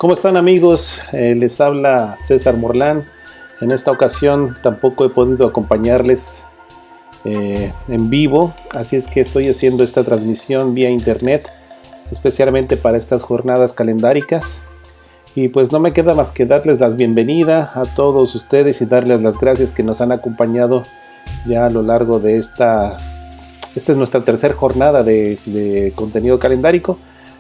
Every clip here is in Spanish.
¿Cómo están, amigos? Les habla César Morlán. En esta ocasión tampoco he podido acompañarles en vivo, así es que estoy haciendo esta transmisión vía internet, especialmente para estas jornadas calendáricas. Y pues no me queda más que darles la bienvenida a todos ustedes y darles las gracias que nos han acompañado ya a lo largo de esta es nuestra tercera jornada de contenido calendárico.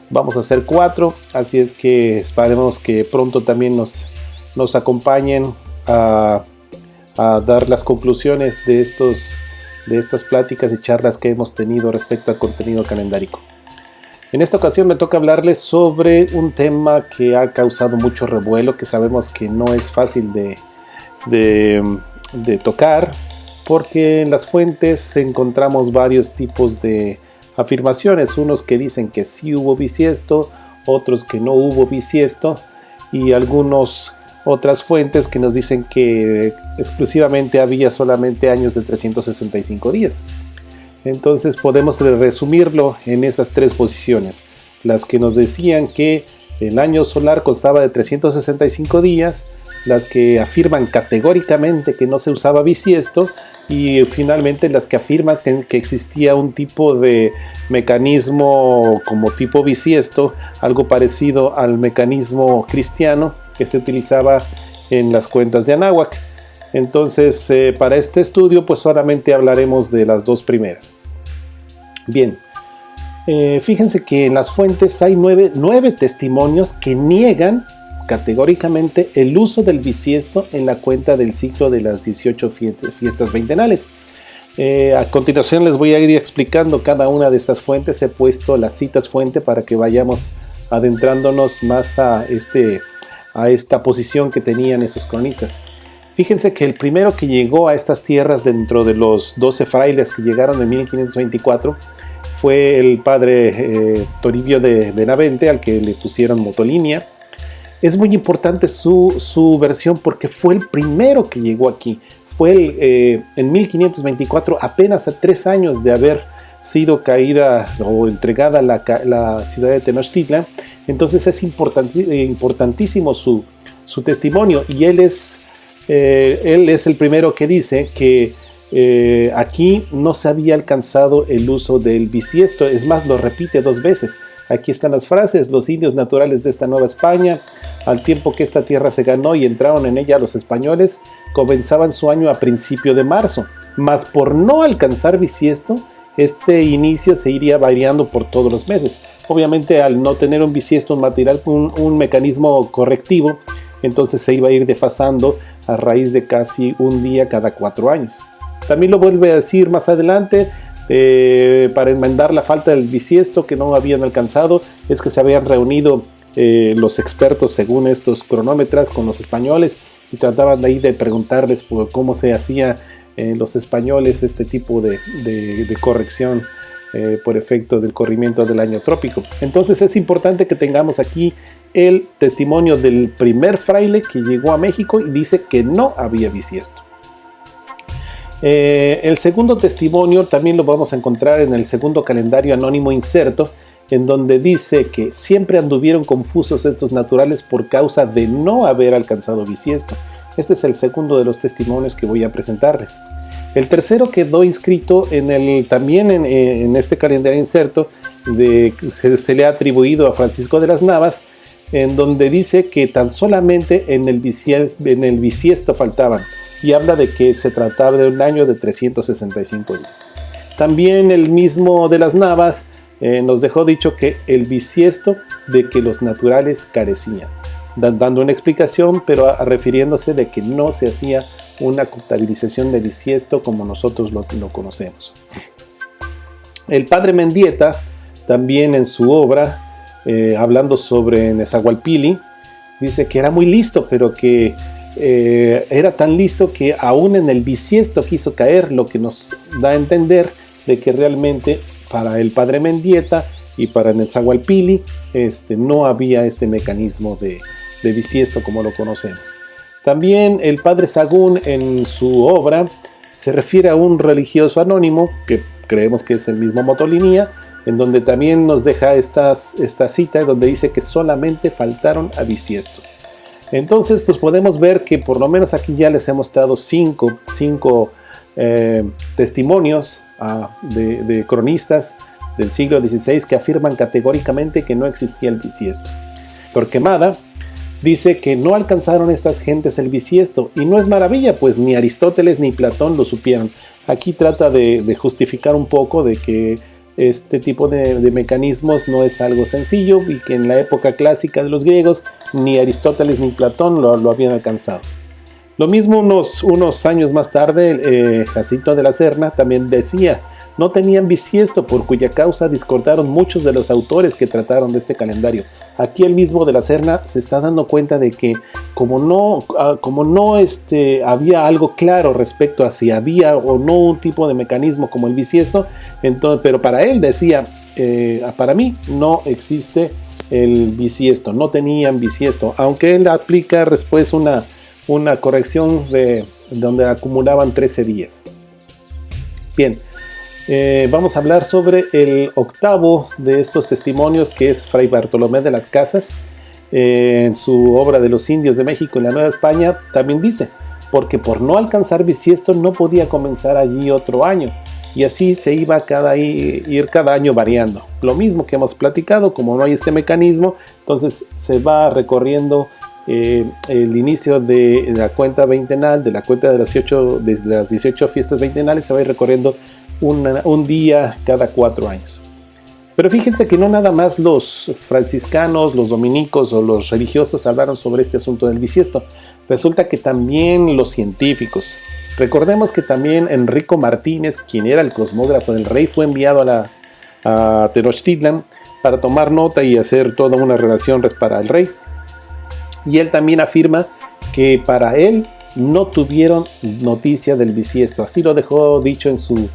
Vamos a hacer 4, así es que esperemos que pronto también nos acompañen a dar las conclusiones de estas pláticas y charlas que hemos tenido respecto al contenido calendárico. En esta ocasión me toca hablarles sobre un tema que ha causado mucho revuelo, que sabemos que no es fácil de tocar, porque en las fuentes encontramos varios tipos de afirmaciones, unos que dicen que sí hubo bisiesto, otros que no hubo bisiesto, y otras fuentes que nos dicen que exclusivamente había solamente años de 365 días. Entonces podemos resumirlo en esas tres posiciones: las que nos decían que el año solar constaba de 365 días, las que afirman categóricamente que no se usaba bisiesto, y finalmente las que afirman que existía un tipo de mecanismo como tipo bisiesto, algo parecido al mecanismo cristiano que se utilizaba en las cuentas de Anáhuac. Entonces, para este estudio pues solamente hablaremos de las dos primeras. Bien, fíjense que en las fuentes hay nueve testimonios que niegan categóricamente el uso del bisiesto en la cuenta del ciclo de las 18 fiestas veintenales. A continuación les voy a ir explicando cada una de estas fuentes. He puesto las citas fuente para que vayamos adentrándonos más a esta posición que tenían esos cronistas. Fíjense que el primero que llegó a estas tierras dentro de los 12 frailes que llegaron en 1524 fue el padre Toribio de Benavente, al que le pusieron Motolinia. Es muy importante su versión porque fue el primero que llegó aquí. Fue en 1524, apenas a 3 años de haber sido caída o entregada la ciudad de Tenochtitlan. Entonces es importantísimo su testimonio, y él es el primero que dice que aquí no se había alcanzado el uso del bisiesto. Es más, lo repite 2 veces. Aquí están las frases: los indios naturales de esta Nueva España, al tiempo que esta tierra se ganó y entraron en ella los españoles, comenzaban su año a principio de marzo, mas por no alcanzar bisiesto, este inicio se iría variando por todos los meses. Obviamente, al no tener un bisiesto, un mecanismo correctivo, entonces se iba a ir desfasando a raíz de casi un día cada 4 años. También lo vuelve a decir más adelante, para enmendar la falta del bisiesto que no habían alcanzado, es que se habían reunido los expertos según estos cronómetras con los españoles y trataban de ahí de preguntarles por cómo se hacía los españoles este tipo de corrección por efecto del corrimiento del año trópico. Entonces es importante que tengamos aquí el testimonio del primer fraile que llegó a México y dice que no había bisiesto. El segundo testimonio también lo vamos a encontrar en el segundo calendario anónimo inserto, en donde dice que siempre anduvieron confusos estos naturales por causa de no haber alcanzado bisiesto. Este es el segundo de los testimonios que voy a presentarles. El tercero quedó inscrito también en este calendario inserto, que se le ha atribuido a Francisco de las Navas, en donde dice que tan solamente en el bisiesto faltaban, y habla de que se trataba de un año de 365 días. También el mismo de las Navas nos dejó dicho que el bisiesto de que los naturales carecían, dando una explicación, pero refiriéndose de que no se hacía una contabilización de bisiesto como nosotros lo conocemos. El padre Mendieta, también en su obra, hablando sobre Nezahualpili, dice que era muy listo, pero que era tan listo que aún en el bisiesto quiso caer, lo que nos da a entender de que realmente para el padre Mendieta y para Nezahualpili no había este mecanismo de bisiesto como lo conocemos. También el padre Sagún, en su obra, se refiere a un religioso anónimo que creemos que es el mismo Motolinia, en donde también nos deja esta cita donde dice que solamente faltaron a bisiesto. Entonces, pues podemos ver que por lo menos aquí ya les hemos dado cinco testimonios de cronistas del siglo XVI que afirman categóricamente que no existía el bisiesto. Torquemada dice que no alcanzaron estas gentes el bisiesto, y no es maravilla, pues ni Aristóteles ni Platón lo supieron. Aquí trata de justificar un poco de que este tipo de mecanismos no es algo sencillo y que en la época clásica de los griegos ni Aristóteles ni Platón lo habían alcanzado. Lo mismo unos años más tarde, Jacinto de la Serna también decía: no tenían bisiesto, por cuya causa discordaron muchos de los autores que trataron de este calendario. Aquí el mismo de la Serna se está dando cuenta de que como no había algo claro respecto a si había o no un tipo de mecanismo como el bisiesto, entonces, pero para él decía, para mí no existe el bisiesto, no tenían bisiesto, aunque él aplica después una corrección donde acumulaban 13 días. Bien. Vamos a hablar sobre el octavo de estos testimonios, que es Fray Bartolomé de las Casas. En su obra de los indios de México y la Nueva España también dice: porque por no alcanzar bisiesto no podía comenzar allí otro año, y así se iba ir cada año variando. Lo mismo que hemos platicado, como no hay este mecanismo, entonces se va recorriendo el inicio de la cuenta veintenal, de la cuenta de las 18 fiestas veintenales, se va a ir recorriendo un día cada 4 años. Pero fíjense que no nada más los franciscanos, los dominicos o los religiosos hablaron sobre este asunto del bisiesto. Resulta que también los científicos. Recordemos que también Enrico Martínez, quien era el cosmógrafo del rey, fue enviado a Tenochtitlan para tomar nota y hacer toda una relación para el rey. Y él también afirma que para él no tuvieron noticia del bisiesto. Así lo dejó dicho en su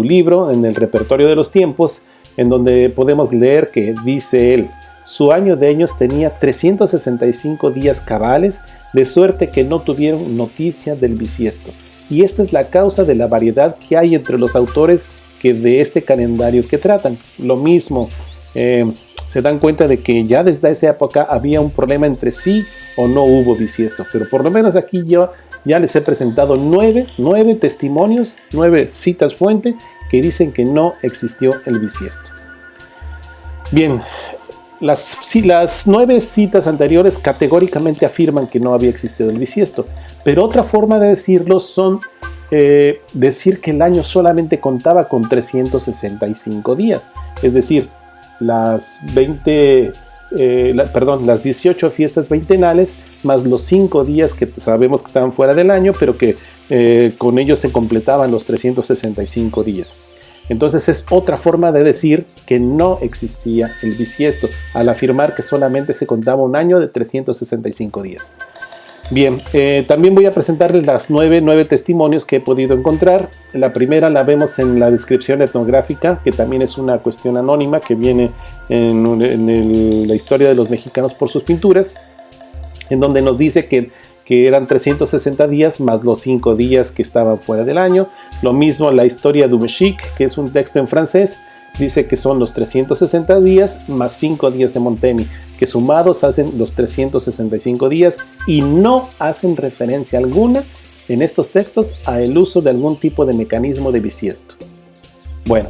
libro, en el Repertorio de los Tiempos, en donde podemos leer que dice él: su año de años tenía 365 días cabales, de suerte que no tuvieron noticia del bisiesto. Y esta es la causa de la variedad que hay entre los autores que de este calendario que tratan. Lo mismo, se dan cuenta de que ya desde esa época había un problema entre sí o no hubo bisiesto. Pero por lo menos aquí yo ya les he presentado 9 testimonios, 9 citas fuente que dicen que no existió el bisiesto. Bien, las 9 citas anteriores categóricamente afirman que no había existido el bisiesto, pero otra forma de decirlo son decir que el año solamente contaba con 365 días, es decir, las 18 fiestas veintenales más los 5 días que sabemos que estaban fuera del año, pero que con ellos se completaban los 365 días. Entonces es otra forma de decir que no existía el bisiesto, al afirmar que solamente se contaba un año de 365 días. Bien, también voy a presentarles las 9 testimonios que he podido encontrar. La primera la vemos en la descripción etnográfica, que también es una cuestión anónima que viene en la historia de los mexicanos por sus pinturas, en donde nos dice que eran 360 días más los 5 días que estaban fuera del año. Lo mismo la historia du Mexique, que es un texto en francés, dice que son los 360 días más 5 días de Montaigne, que sumados hacen los 365 días y no hacen referencia alguna en estos textos a el uso de algún tipo de mecanismo de bisiesto. Bueno,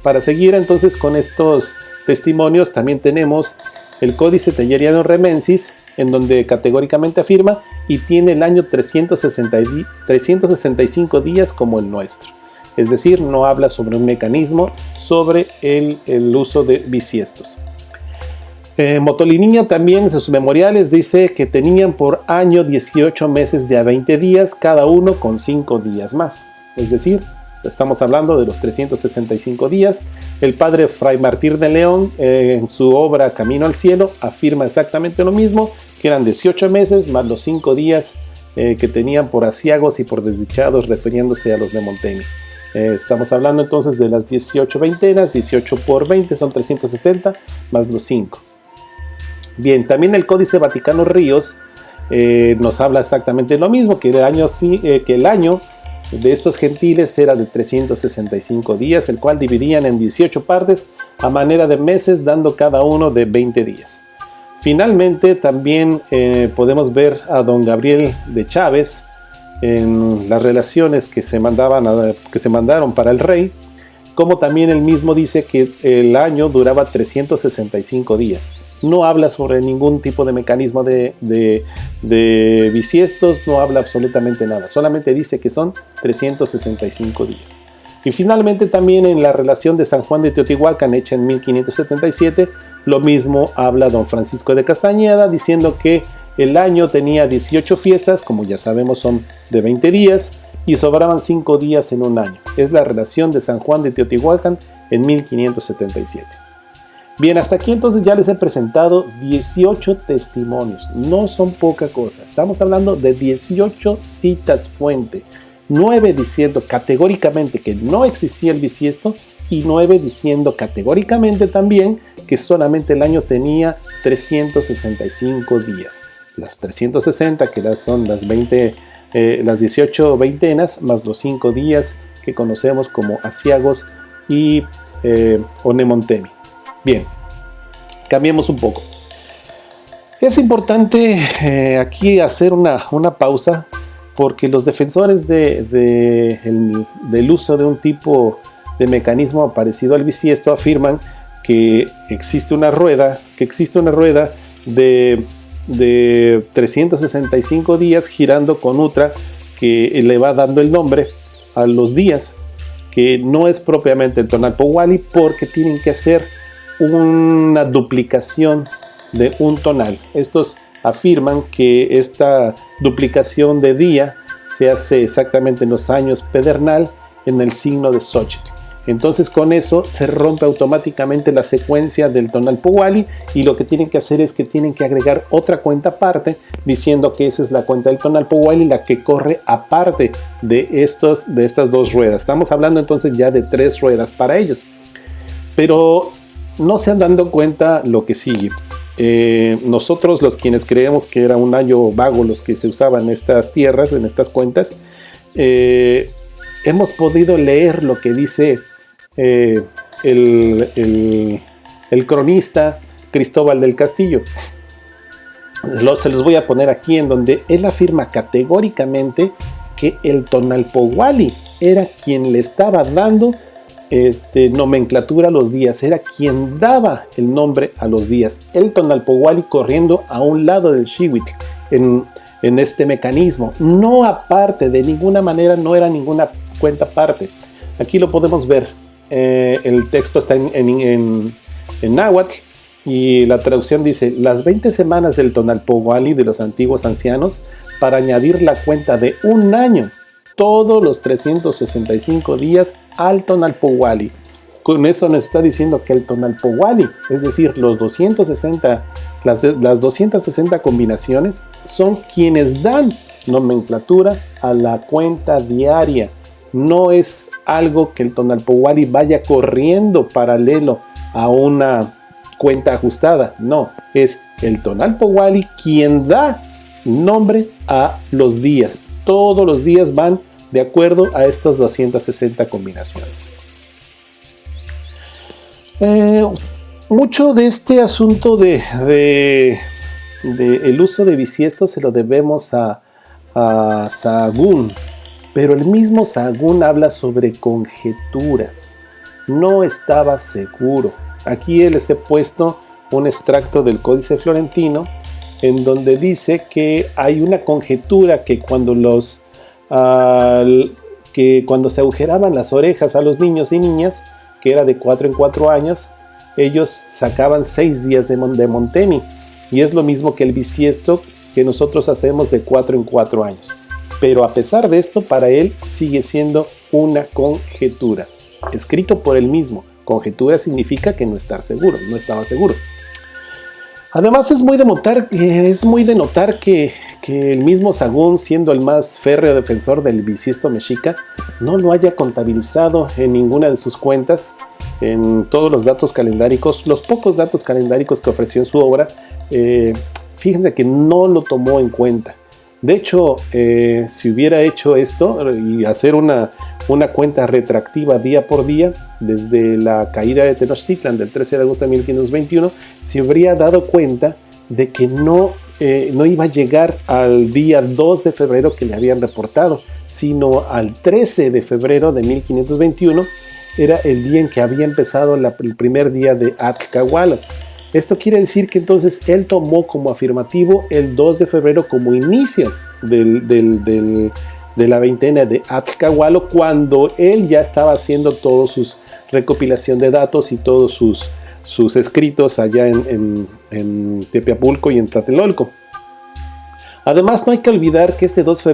para seguir entonces con estos testimonios también tenemos el Códice Telleriano Remensis, en donde categóricamente afirma y tiene el año 365 días como el nuestro. Es decir, no habla sobre un mecanismo sobre el uso de bisiestos. Motolininio también en sus memoriales dice que tenían por año 18 meses de a 20 días, cada uno con 5 días más. Es decir, estamos hablando de los 365 días. El padre Fray Martín de León, en su obra Camino al Cielo, afirma exactamente lo mismo, que eran 18 meses más los 5 días que tenían por aciagos y por desdichados, refiriéndose a los de Montaigne. Estamos hablando entonces de las 18 veintenas, 18 por 20 son 360, más los 5. Bien, también el Códice Vaticano Ríos nos habla exactamente lo mismo, que el año de estos gentiles era de 365 días, el cual dividían en 18 partes a manera de meses, dando cada uno de 20 días. Finalmente también podemos ver a don Gabriel de Chávez en las relaciones que se mandaron para el rey, como también él mismo dice que el año duraba 365 días. No habla sobre ningún tipo de mecanismo de bisiestos, no habla absolutamente nada, solamente dice que son 365 días. Y finalmente también en la relación de San Juan de Teotihuacán, hecha en 1577, lo mismo habla don Francisco de Castañeda, diciendo que el año tenía 18 fiestas, como ya sabemos son de 20 días, y sobraban 5 días en un año. Es la relación de San Juan de Teotihuacán en 1577. Bien, hasta aquí entonces ya les he presentado 18 testimonios. No son poca cosa. Estamos hablando de 18 citas fuente. 9 diciendo categóricamente que no existía el bisiesto y 9 diciendo categóricamente también que solamente el año tenía 365 días. Las 360 que son las 18 veintenas más los 5 días que conocemos como asiagos y onemontemi. Bien, cambiemos un poco. Es importante aquí hacer una pausa porque los defensores del uso de un tipo de mecanismo parecido al bisiesto afirman que existe una rueda de 365 días girando con otra que le va dando el nombre a los días, que no es propiamente el tonalpohualli porque tienen que hacer una duplicación de un tonal. Estos afirman que esta duplicación de día se hace exactamente en los años pedernal en el signo de Xochitl. Entonces con eso se rompe automáticamente la secuencia del tonalpohualli y lo que tienen que hacer es que tienen que agregar otra cuenta aparte diciendo que esa es la cuenta del tonalpohualli, la que corre aparte de estas dos ruedas. Estamos hablando entonces ya de 3 ruedas para ellos. Pero no se han dado cuenta lo que sigue. Nosotros los quienes creemos que era un año vago los que se usaban en estas tierras, en estas cuentas, hemos podido leer lo que dice el cronista Cristóbal del Castillo. Se los voy a poner aquí en donde él afirma categóricamente que el tonalpohualli era quien le estaba dando nomenclatura a los días, era quien daba el nombre a los días. El tonalpohualli corriendo a un lado del xihuitl en este mecanismo, no aparte, de ninguna manera, no era ninguna cuenta aparte. Aquí lo podemos ver, el texto está en náhuatl y la traducción dice: las 20 semanas del tonalpohualli de los antiguos ancianos para añadir la cuenta de un año, todos los 365 días al tonalpohualli. Con eso nos está diciendo que el tonalpohualli, es decir, las 260 combinaciones, son quienes dan nomenclatura a la cuenta diaria. No es algo que el tonalpohualli vaya corriendo paralelo a una cuenta ajustada. No, es el tonalpohualli quien da nombre a los días. Todos los días van de acuerdo a estas 260 combinaciones. Mucho de este asunto de el uso de bisiestos se lo debemos a Sahagún, pero el mismo Sahagún habla sobre conjeturas. No estaba seguro. Aquí les he puesto un extracto del Códice Florentino en donde dice que hay una conjetura que cuando se agujeraban las orejas a los niños y niñas, que era de 4 en 4 años, ellos sacaban 6 días de Montemi, y es lo mismo que el bisiesto que nosotros hacemos de 4 en 4 años. Pero a pesar de esto, para él sigue siendo una conjetura, escrito por él mismo. Conjetura significa que no estaba seguro. Además es muy de notar que el mismo Sahagún, siendo el más férreo defensor del bisiesto mexica, no lo haya contabilizado en ninguna de sus cuentas, en todos los datos calendáricos, los pocos datos calendáricos que ofreció en su obra. Fíjense que no lo tomó en cuenta. De hecho, si hubiera hecho esto y hacer una cuenta retractiva día por día, desde la caída de Tenochtitlan del 13 de agosto de 1521, se habría dado cuenta de que no iba a llegar al día 2 de febrero que le habían reportado, sino al 13 de febrero de 1521, era el día en que había empezado el primer día de Atlcahualo. Esto quiere decir que entonces él tomó como afirmativo el 2 de febrero como inicio de la veintena de Atlcahualo, cuando él ya estaba haciendo toda su recopilación de datos y todos sus escritos allá en Tepeapulco y en Tlatelolco. Además, no hay que olvidar que este 2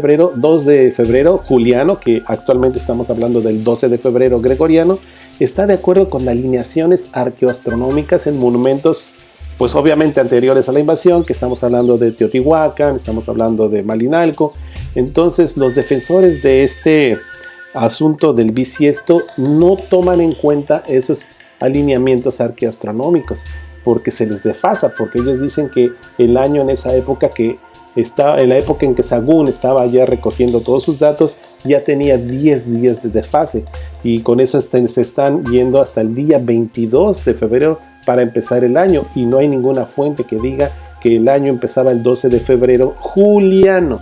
de febrero juliano, que actualmente estamos hablando del 12 de febrero gregoriano, está de acuerdo con alineaciones arqueoastronómicas en monumentos, pues obviamente anteriores a la invasión, que estamos hablando de Teotihuacán, estamos hablando de Malinalco. Entonces, los defensores de este asunto del bisiesto no toman en cuenta esos alineamientos arqueoastronómicos, porque se les desfasa, porque ellos dicen que el año en esa época en la época en que Sagún estaba ya recogiendo todos sus datos, ya tenía 10 días de desfase, y con eso se están yendo hasta el día 22 de febrero para empezar el año, y no hay ninguna fuente que diga que el año empezaba el 12 de febrero juliano.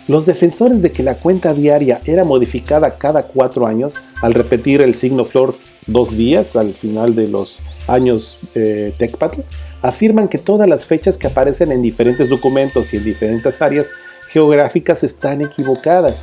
Los defensores de que la cuenta diaria era modificada cada 4 años, al repetir el signo flor 2 días al final de los años Tecpatl, afirman que todas las fechas que aparecen en diferentes documentos y en diferentes áreas geográficas están equivocadas,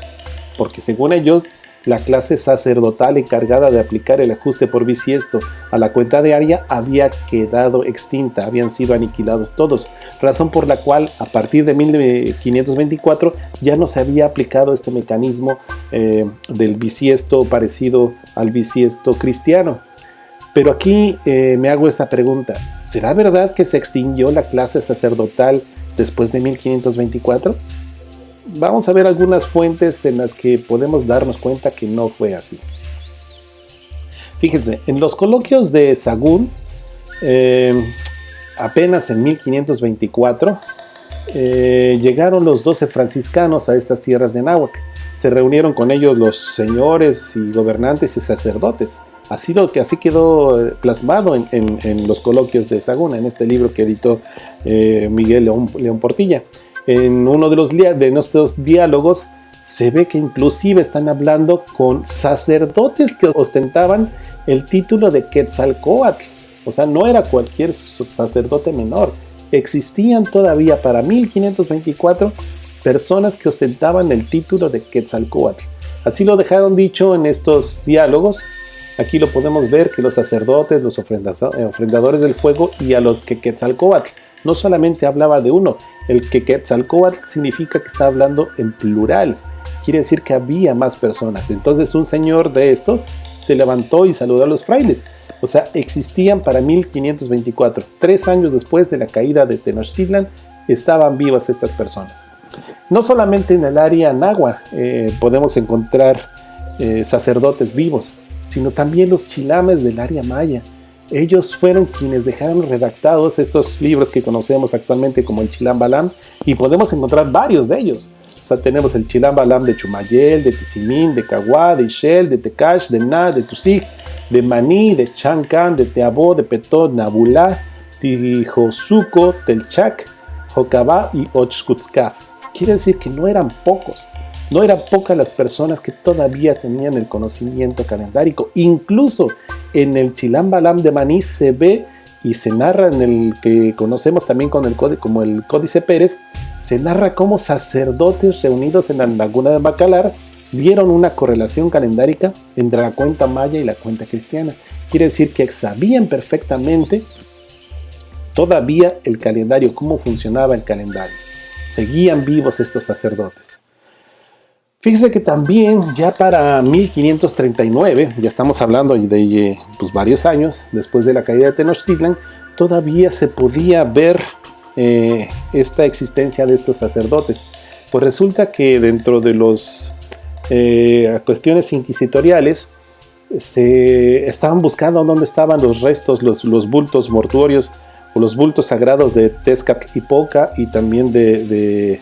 porque según ellos, la clase sacerdotal encargada de aplicar el ajuste por bisiesto a la cuenta diaria había quedado extinta, habían sido aniquilados todos, razón por la cual a partir de 1524 ya no se había aplicado este mecanismo del bisiesto parecido al bisiesto cristiano. Pero aquí me hago esta pregunta: ¿será verdad que se extinguió la clase sacerdotal después de 1524? Vamos a ver algunas fuentes en las que podemos darnos cuenta que no fue así. Fíjense, en los coloquios de Sagún, apenas en 1524, llegaron los 12 franciscanos a estas tierras de Anáhuac. Se reunieron con ellos los señores y gobernantes y sacerdotes. Así quedó plasmado en los coloquios de Sagún, en este libro que editó Miguel León Portilla. En uno de nuestros diálogos se ve que inclusive están hablando con sacerdotes que ostentaban el título de Quetzalcóatl. O sea, no era cualquier sacerdote menor. Existían todavía para 1524 personas que ostentaban el título de Quetzalcóatl. Así lo dejaron dicho en estos diálogos. Aquí lo podemos ver, que los sacerdotes, los ofrendadores del fuego y a los que Quetzalcóatl no solamente hablaba de uno. El que Quetzalcóatl significa que está hablando en plural, quiere decir que había más personas. Entonces un señor de estos se levantó y saludó a los frailes. O sea, existían para 1524, 3 años después de la caída de Tenochtitlan, estaban vivas estas personas. No solamente en el área náhuatl podemos encontrar sacerdotes vivos, sino también los chilames del área maya. Ellos fueron quienes dejaron redactados estos libros que conocemos actualmente como el Chilam Balam, y podemos encontrar varios de ellos. O sea, tenemos el Chilam Balam de Chumayel, de Tizimín, de Caguá, de Ixel, de Tecash, de Na, de Tusig, de Maní, de Chancan, de Teabó, de Petó, Nabulá, Tijosuco, Telchac, Jocabá y Ochkutzcaf. Quiere decir que no eran pocos. No eran pocas las personas que todavía tenían el conocimiento calendárico. Incluso en el Chilam Balam de Maní se ve y se narra, en el que conocemos también como el Códice Pérez, se narra cómo sacerdotes reunidos en la laguna de Bacalar dieron una correlación calendárica entre la cuenta maya y la cuenta cristiana. Quiere decir que sabían perfectamente todavía el calendario, cómo funcionaba el calendario. Seguían vivos estos sacerdotes. Fíjese que también ya para 1539, ya estamos hablando de varios años después de la caída de Tenochtitlan, todavía se podía ver esta existencia de estos sacerdotes. Pues resulta que dentro de las cuestiones inquisitoriales se estaban buscando dónde estaban los restos, los bultos mortuorios o los bultos sagrados de Tezcatlipoca y también de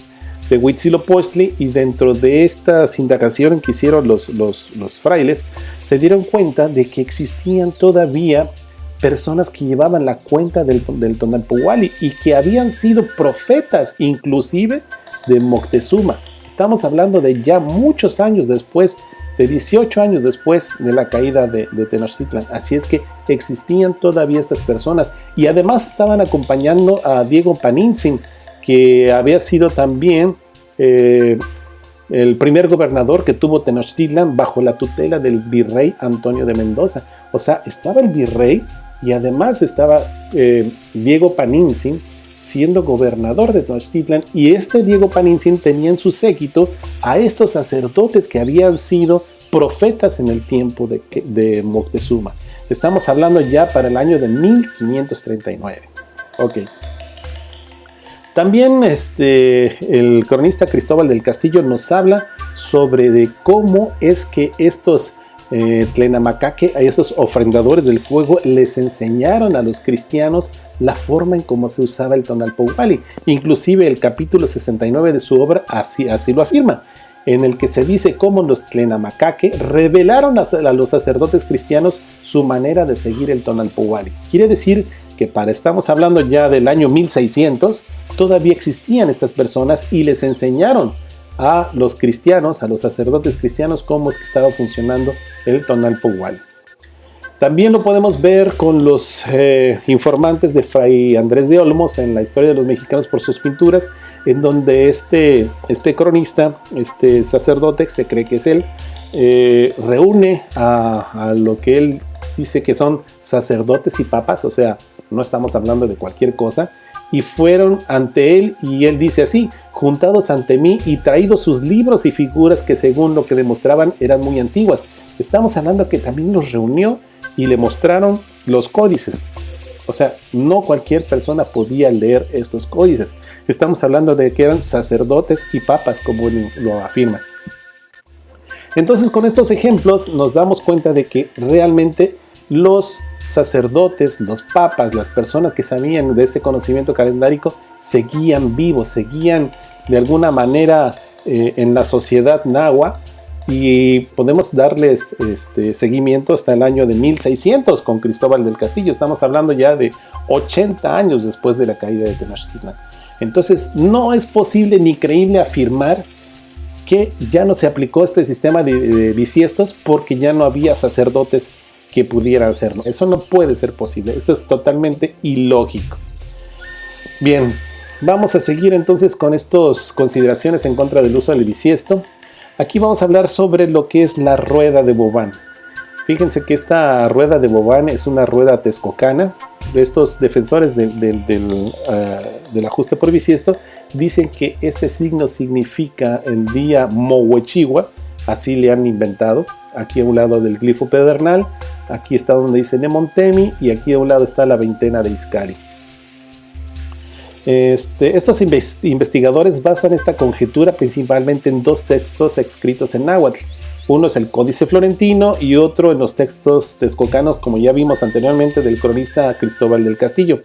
de Huitzilopochtli, y dentro de esta indagación que hicieron los frailes, se dieron cuenta de que existían todavía personas que llevaban la cuenta del Tonalpohualli y que habían sido profetas inclusive de Moctezuma. Estamos hablando de ya muchos años después, de 18 años después de la caída de Tenochtitlan. Así es que existían todavía estas personas, y además estaban acompañando a Diego Panintzin, que había sido también el primer gobernador que tuvo Tenochtitlan bajo la tutela del virrey Antonio de Mendoza. O sea, estaba el virrey y además estaba Diego Panintzin siendo gobernador de Tenochtitlan, y este Diego Panintzin tenía en su séquito a estos sacerdotes que habían sido profetas en el tiempo de Moctezuma. Estamos hablando ya para el año de 1539. Ok. También el cronista Cristóbal del Castillo nos habla sobre de cómo es que estos Tlenamacaque, a esos ofrendadores del fuego, les enseñaron a los cristianos la forma en cómo se usaba el Tonalpohualli. Inclusive el capítulo 69 de su obra así lo afirma, en el que se dice cómo los Tlenamacaque revelaron a los sacerdotes cristianos su manera de seguir el Tonalpohualli. Quiere decir que estamos hablando ya del año 1600, todavía existían estas personas y les enseñaron a los cristianos, a los sacerdotes cristianos, cómo es que estaba funcionando el Tonalpohualli. También lo podemos ver con los informantes de Fray Andrés de Olmos en la historia de los mexicanos por sus pinturas, en donde este cronista, este sacerdote, se cree que es él, reúne a lo que él dice que son sacerdotes y papas, o sea, no estamos hablando de cualquier cosa, y fueron ante él, y él dice así: juntados ante mí y traídos sus libros y figuras que según lo que demostraban eran muy antiguas. Estamos hablando que también los reunió y le mostraron los códices. O sea, no cualquier persona podía leer estos códices. Estamos hablando de que eran sacerdotes y papas, como lo afirma. Entonces, con estos ejemplos nos damos cuenta de que realmente los sacerdotes, los papas, las personas que sabían de este conocimiento calendárico seguían vivos, seguían de alguna manera en la sociedad nahua, y podemos darles seguimiento hasta el año de 1600 con Cristóbal del Castillo. Estamos hablando ya de 80 años después de la caída de Tenochtitlan. Entonces no es posible ni creíble afirmar que ya no se aplicó este sistema de bisiestos porque ya no había sacerdotes que pudieran hacerlo. Eso no puede ser posible. Esto es totalmente ilógico. Bien, vamos a seguir entonces con estas consideraciones en contra del uso del bisiesto. Aquí vamos a hablar sobre lo que es la rueda de Vauban. Fíjense que esta rueda de Vauban es una rueda texcocana. Estos defensores del ajuste por bisiesto dicen que este signo significa el día Mohuechigua, así le han inventado. Aquí a un lado del glifo pedernal, aquí está donde dice Nemontemi, y aquí a un lado está la veintena de Izcalli. Estos investigadores basan esta conjetura principalmente en dos textos escritos en náhuatl. Uno es el Códice Florentino y otro en los textos texcocanos, como ya vimos anteriormente, del cronista Cristóbal del Castillo.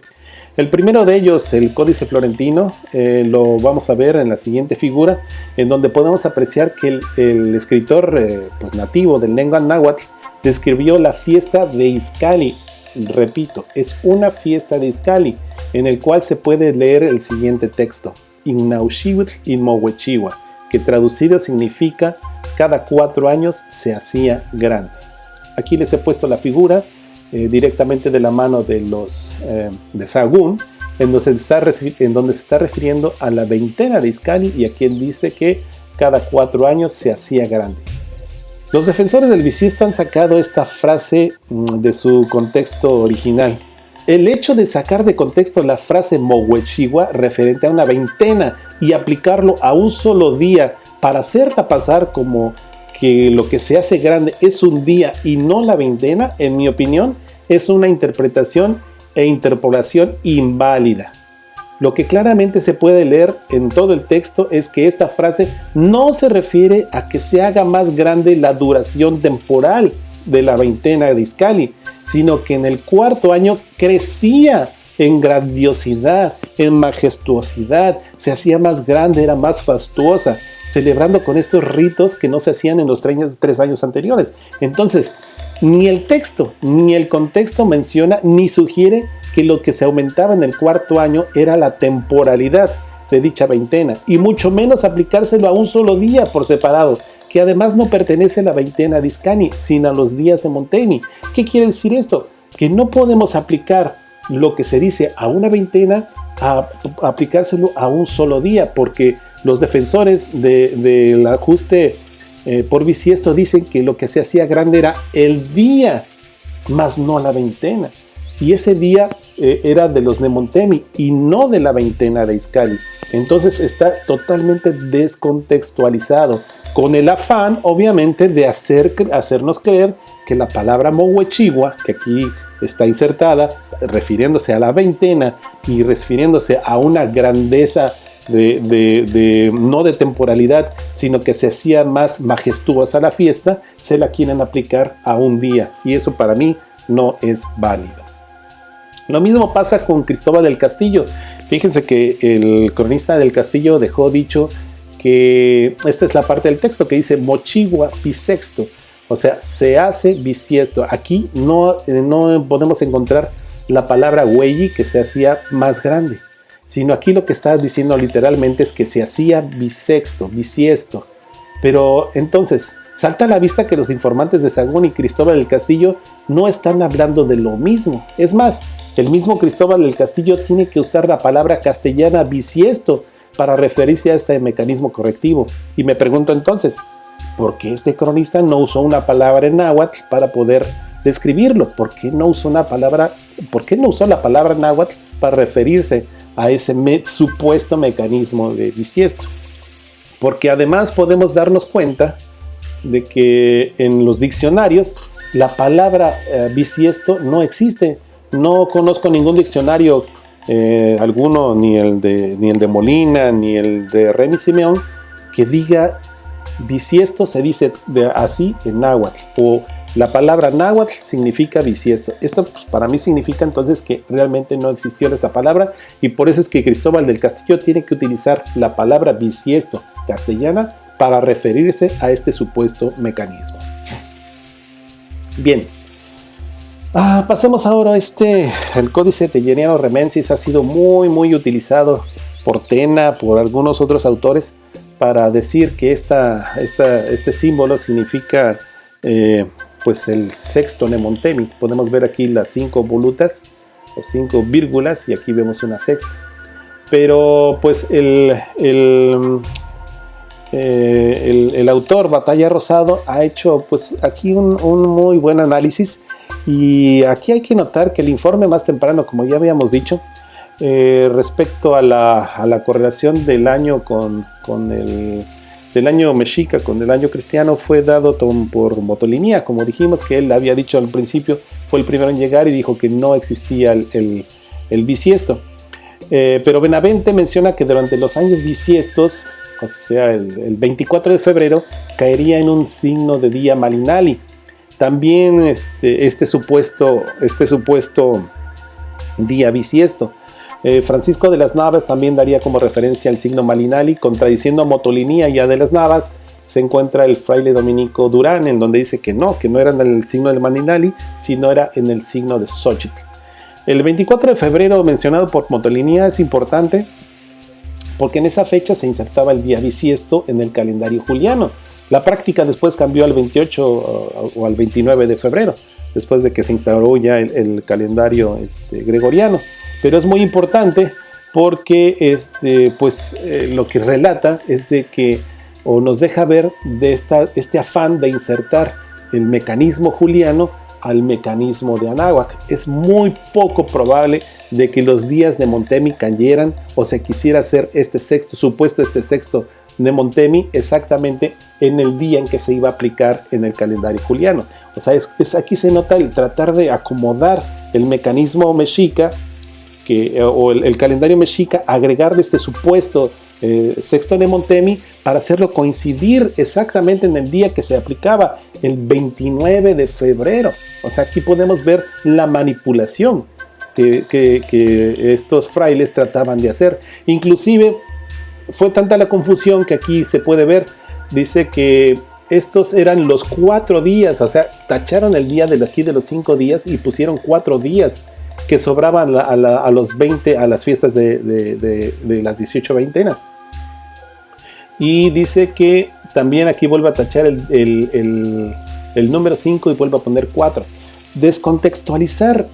El primero de ellos, el Códice Florentino, lo vamos a ver en la siguiente figura, en donde podemos apreciar que el escritor nativo del lengua náhuatl describió la fiesta de Izcalli. Repito, es una fiesta de Izcalli, en el cual se puede leer el siguiente texto: Innauxihuitl inmohuechihua, que traducido significa cada 4 años se hacía grande. Aquí les he puesto la figura directamente de la mano de de Sahagún, en donde se está refiriendo a la veintena de Izcalli, y aquí él dice que cada 4 años se hacía grande. Los defensores del bisiesto han sacado esta frase de su contexto original. El hecho de sacar de contexto la frase Mohuechigua referente a una veintena y aplicarlo a un solo día para hacerla pasar como que lo que se hace grande es un día y no la veintena, en mi opinión, es una interpretación e interpolación inválida. Lo que claramente se puede leer en todo el texto es que esta frase no se refiere a que se haga más grande la duración temporal de la veintena de Izcalli, sino que en el 4º año crecía en grandiosidad, en majestuosidad, se hacía más grande, era más fastuosa, celebrando con estos ritos que no se hacían en los 3 años anteriores. Entonces, ni el texto ni el contexto menciona ni sugiere que lo que se aumentaba en el cuarto año era la temporalidad de dicha veintena, y mucho menos aplicárselo a un solo día por separado, que además no pertenece a la veintena de Iscani, sino a los días de Montemi. ¿Qué quiere decir esto? Que no podemos aplicar lo que se dice a una veintena a aplicárselo a un solo día, porque los defensores del ajuste por bisiesto dicen que lo que se hacía grande era el día, más no la veintena. Y ese día era de los Nemontemi y no de la veintena de Iscali. Entonces está totalmente descontextualizado, con el afán, obviamente, de hacernos creer que la palabra Mohuechigua, que aquí está insertada, refiriéndose a la veintena y refiriéndose a una grandeza no de temporalidad, sino que se hacía más majestuosa la fiesta, se la quieren aplicar a un día, y eso para mí no es válido. Lo mismo pasa con Cristóbal del Castillo. Fíjense que el cronista del Castillo dejó dicho que esta es la parte del texto que dice Mochigua bisexto, o sea, se hace bisiesto. Aquí no podemos encontrar la palabra hueyi, que se hacía más grande, sino aquí lo que está diciendo literalmente es que se hacía bisexto, bisiesto. Pero entonces salta a la vista que los informantes de Sagún y Cristóbal del Castillo no están hablando de lo mismo. Es más, el mismo Cristóbal del Castillo tiene que usar la palabra castellana bisiesto para referirse a este mecanismo correctivo. Y me pregunto entonces, ¿por qué este cronista no usó una palabra en náhuatl para poder describirlo? ¿Por qué no usó la palabra náhuatl para referirse a ese supuesto mecanismo de bisiesto? Porque además podemos darnos cuenta de que en los diccionarios la palabra bisiesto no existe. No conozco ningún diccionario alguno, ni el de Molina, ni el de Remy Simeón, que diga bisiesto se dice así en náhuatl, o la palabra náhuatl significa bisiesto. Esto pues, para mí significa entonces que realmente no existió esta palabra, y por eso es que Cristóbal del Castillo tiene que utilizar la palabra bisiesto castellana para referirse a este supuesto mecanismo. Bien. Pasemos ahora a el Códice Teyeniano Remensis. Ha sido muy utilizado por Tena, por algunos otros autores, para decir que este símbolo significa pues el sexto Nemontemi. Podemos ver aquí las 5 volutas o 5 vírgulas, y aquí vemos una sexta. Pero pues el autor Batalla Rosado ha hecho pues aquí un muy buen análisis. Y aquí hay que notar que el informe más temprano, como ya habíamos dicho, respecto a la correlación del año del año mexica con el año cristiano, fue dado por Motolinía, como dijimos, que él había dicho al principio, fue el primero en llegar y dijo que no existía el bisiesto. Pero Benavente menciona que durante los años bisiestos, o sea, el 24 de febrero, caería en un signo de día Malinali. También este supuesto día bisiesto. Francisco de las Navas también daría como referencia al signo Malinali, contradiciendo a Motolinía y a de las Navas. Se encuentra el fraile dominico Durán, en donde dice que no era en el signo del Malinali, sino era en el signo de Xochitl. El 24 de febrero mencionado por Motolinía es importante porque en esa fecha se insertaba el día bisiesto en el calendario juliano. La práctica después cambió al 28 o al 29 de febrero, después de que se instauró ya el calendario gregoriano. Pero es muy importante porque lo que relata es de que, o nos deja ver de este afán de insertar el mecanismo juliano al mecanismo de Anáhuac. Es muy poco probable de que los días de Montemi cayeran o se quisiera hacer este sexto Nemontemi exactamente en el día en que se iba a aplicar en el calendario juliano. O sea, aquí se nota el tratar de acomodar el mecanismo mexica o el calendario mexica, agregarle este supuesto sexto Nemontemi para hacerlo coincidir exactamente en el día que se aplicaba, el 29 de febrero. O sea, aquí podemos ver la manipulación. que estos frailes trataban de hacer. Inclusive fue tanta la confusión que aquí se puede ver, dice que estos eran los 4 días, o sea, tacharon el día de aquí de los 5 días y pusieron 4 días que sobraban a los 20, a las fiestas de las 18 veintenas. Y dice que también aquí vuelve a tachar el número 5 y vuelve a poner 4. Descontextualizar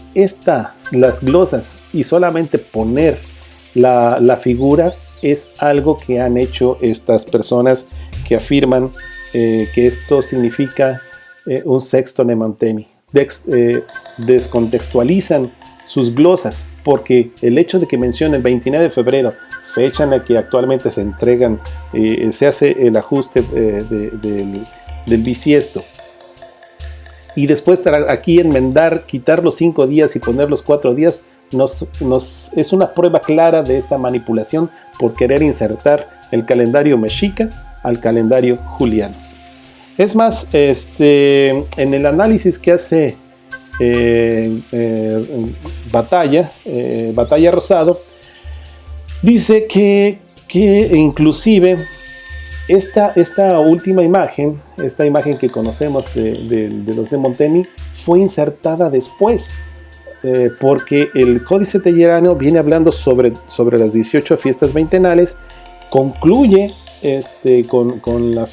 las glosas y solamente poner la figura es algo que han hecho estas personas que afirman que esto significa un sexto Nemontemi. Descontextualizan sus glosas porque el hecho de que mencione el 29 de febrero, fecha en la que actualmente se entregan, se hace el ajuste del bisiesto, y después aquí enmendar, quitar los 5 días y poner los 4 días, es una prueba clara de esta manipulación por querer insertar el calendario mexica al calendario juliano. Es más, en el análisis que hace Batalla Rosado, dice que inclusive esta última imagen, esta imagen que conocemos de los Nemontemi, fue insertada después, porque el Códice Telleriano viene hablando sobre las 18 fiestas veintenales, concluye con la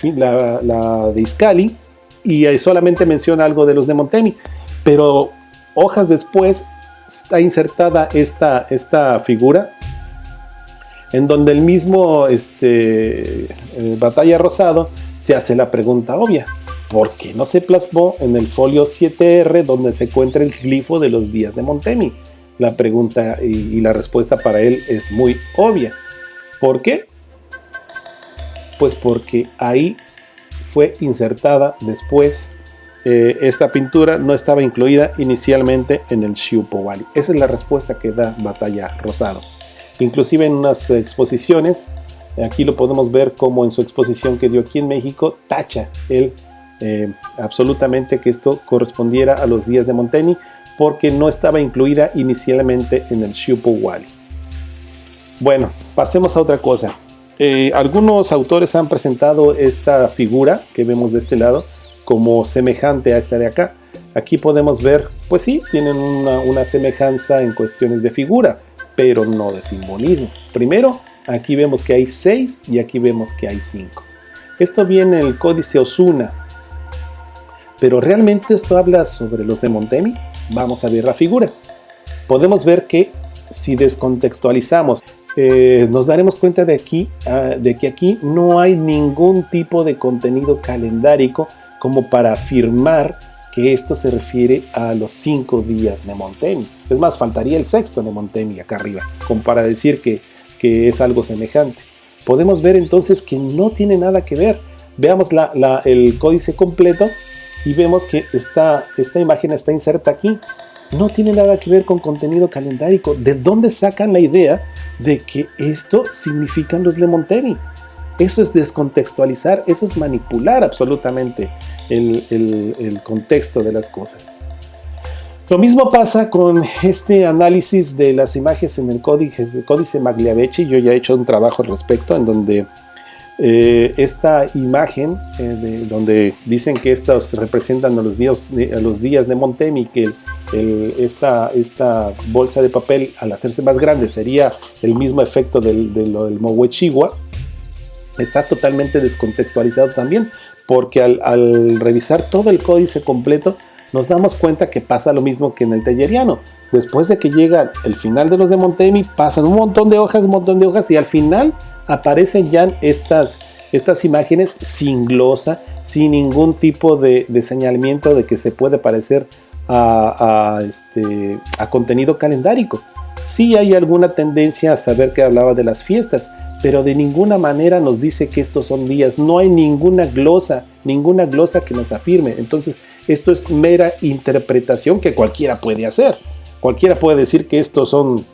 de Izcalli, y ahí solamente menciona algo de los Nemontemi, pero hojas después está insertada esta figura, en donde el mismo Batalla Rosado se hace la pregunta obvia: ¿por qué no se plasmó en el folio 7R donde se encuentra el glifo de los días de Nemontemi? La pregunta y la respuesta para él es muy obvia. ¿Por qué? Pues porque ahí fue insertada después. Esta pintura no estaba incluida inicialmente en el Xiuhpohualli. Esa es la respuesta que da Batalla Rosado. Inclusive en unas exposiciones, aquí lo podemos ver como en su exposición que dio aquí en México, tacha él absolutamente que esto correspondiera a los días de Nemontemi, porque no estaba incluida inicialmente en el Xiuhpohualli. Bueno, pasemos a otra cosa. Algunos autores han presentado esta figura que vemos de este lado como semejante a esta de acá. Aquí podemos ver, pues sí, tienen una semejanza en cuestiones de figura, pero no de simbolismo. Primero, aquí vemos que hay 6 y aquí vemos que hay 5. Esto viene en el Códice Osuna. Pero ¿realmente esto habla sobre los Nemontemi? Vamos a ver la figura. Podemos ver que si descontextualizamos, nos daremos cuenta de que aquí no hay ningún tipo de contenido calendárico como para afirmar que esto se refiere a los 5 días Nemontemi. Es más, faltaría el sexto Nemontemi acá arriba, como para decir que es algo semejante. Podemos ver entonces que no tiene nada que ver. Veamos el códice completo y vemos que esta imagen está inserta aquí. No tiene nada que ver con contenido calendárico. ¿De dónde sacan la idea de que esto significan los Nemontemi? Eso es descontextualizar, eso es manipular absolutamente el contexto de las cosas. Lo mismo pasa con este análisis de las imágenes en el Códice Magliavecchi. Yo ya he hecho un trabajo al respecto en donde esta imagen, donde dicen que estos representan a los días Nemontemi, que esta bolsa de papel, al hacerse más grande, sería el mismo efecto del Mohuechihua. Está totalmente descontextualizado también, porque al revisar todo el códice completo nos damos cuenta que pasa lo mismo que en el Telleriano. Después de que llega el final de los Nemontemi, pasan un montón de hojas y al final aparecen ya estas imágenes sin glosa, sin ningún tipo de señalamiento de que se puede parecer a contenido calendárico. Sí hay alguna tendencia a saber que hablaba de las fiestas, pero de ninguna manera nos dice que estos son días. No hay ninguna glosa que nos afirme. Entonces, esto es mera interpretación que cualquiera puede hacer. Cualquiera puede decir que estos son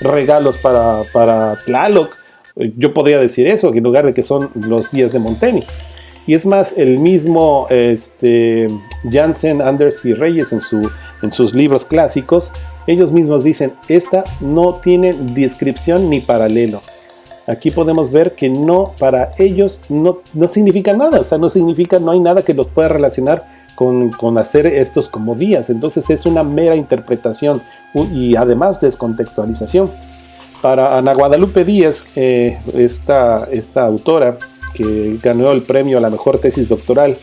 regalos para Tlaloc. Yo podría decir eso, en lugar de que son los días de Nemontemi. Y es más, el mismo Jansen, Anders y Reyes en sus libros clásicos, ellos mismos dicen, esta no tiene descripción ni paralelo. Aquí podemos ver que no, para ellos no significa nada, o sea, no hay nada que los pueda relacionar con hacer estos como días. Entonces es una mera interpretación y además descontextualización. Para Ana Guadalupe Díaz, esta autora que ganó el premio a la mejor tesis doctoral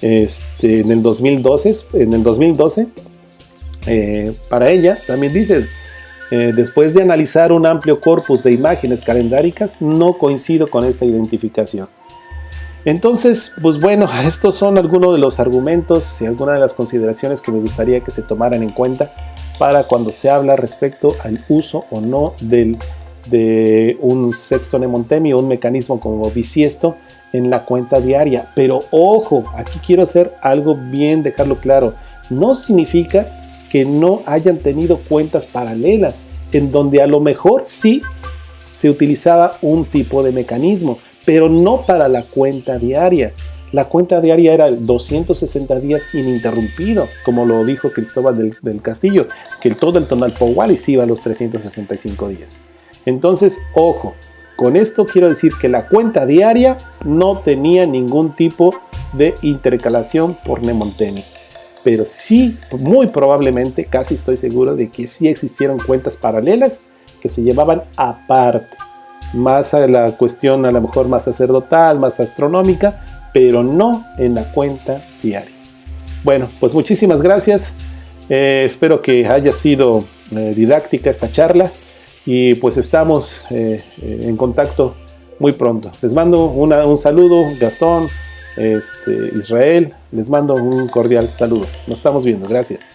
en el 2012, para ella también dice, después de analizar un amplio corpus de imágenes calendáricas, no coincido con esta identificación. Entonces, pues bueno, estos son algunos de los argumentos y algunas de las consideraciones que me gustaría que se tomaran en cuenta para cuando se habla respecto al uso o no de un sexto mnemotemio, un mecanismo como bisiesto en la cuenta diaria. Pero ojo, aquí quiero hacer algo bien, dejarlo claro. No significa que no hayan tenido cuentas paralelas, en donde a lo mejor sí se utilizaba un tipo de mecanismo, pero no para la cuenta diaria. La cuenta diaria era 260 días ininterrumpido, como lo dijo Cristóbal del Castillo, que todo el Tonalpo Wallis iba a los 365 días. Entonces, ojo, con esto quiero decir que la cuenta diaria no tenía ningún tipo de intercalación por mnemotemia. Pero sí, muy probablemente, casi estoy seguro de que sí existieron cuentas paralelas que se llevaban aparte. Más a la cuestión a lo mejor más sacerdotal, más astronómica, pero no en la cuenta diaria. Bueno, pues muchísimas gracias. Espero que haya sido didáctica esta charla y pues estamos en contacto muy pronto. Les mando un saludo, Gastón, Israel, les mando un cordial saludo. Nos estamos viendo. Gracias.